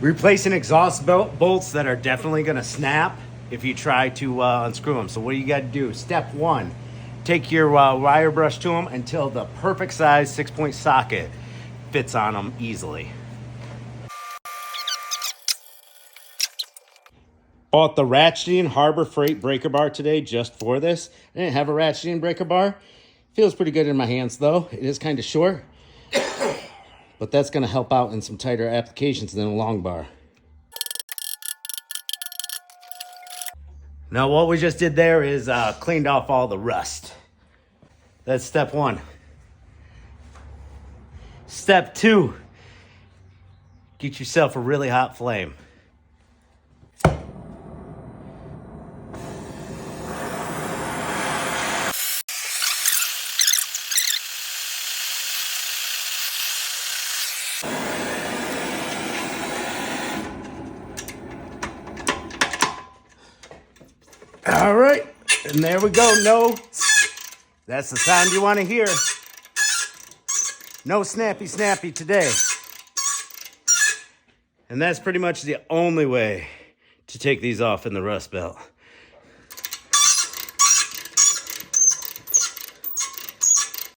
Replacing exhaust bolts that are definitely going to snap if you try to unscrew them. So what you got to do, step one, take your wire brush to them until the perfect size 6-point socket fits on them easily. Bought the ratcheting Harbor Freight breaker bar today just for this. I didn't have a ratcheting breaker bar. Feels pretty good in my hands though. It is kind of short, but that's going to help out in some tighter applications than a long bar. Now what we just did there is cleaned off all the rust. That's step one. Step two, get yourself a really hot flame. All right, and there we go. No, that's the sound you want to hear. No snappy today. And that's pretty much the only way to take these off in the rust belt.